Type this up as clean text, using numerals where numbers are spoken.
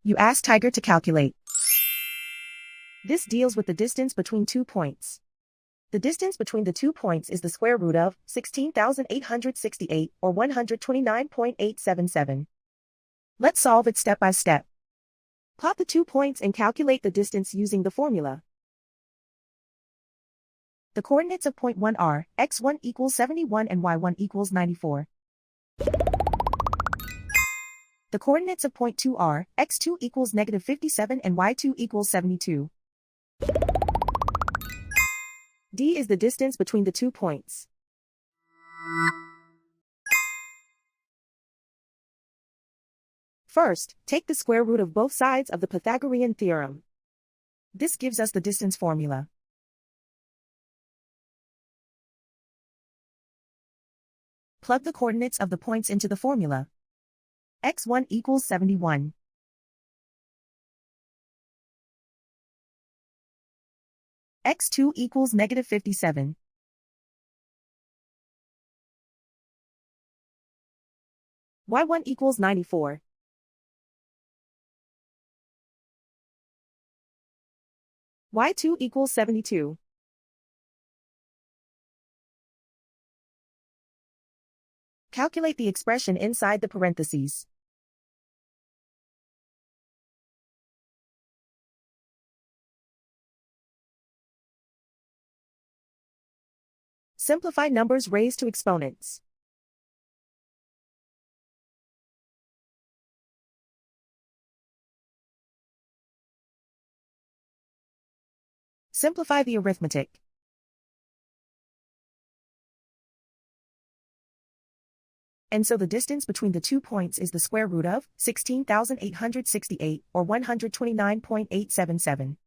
You ask Tiger to calculate. This deals with the distance between 2 points. The distance between the 2 points is the square root of 16,868 or 129.877. Let's solve it step by step. Plot the 2 points and calculate the distance using the formula. The coordinates of point 1 are x1 equals 71 and y1 equals 94. The coordinates of point 2 are x2 equals negative 57 and y2 equals 72. D is the distance between the 2 points. First, take the square root of both sides of the Pythagorean theorem. This gives us the distance formula. Plug the coordinates of the points into the formula. x1 equals 71. x2 equals negative 57. y1 equals 94. y2 equals 72. Calculate the expression inside the parentheses. Simplify numbers raised to exponents. Simplify the arithmetic. And so the distance between the 2 points is the square root of 16,868 or 129.877.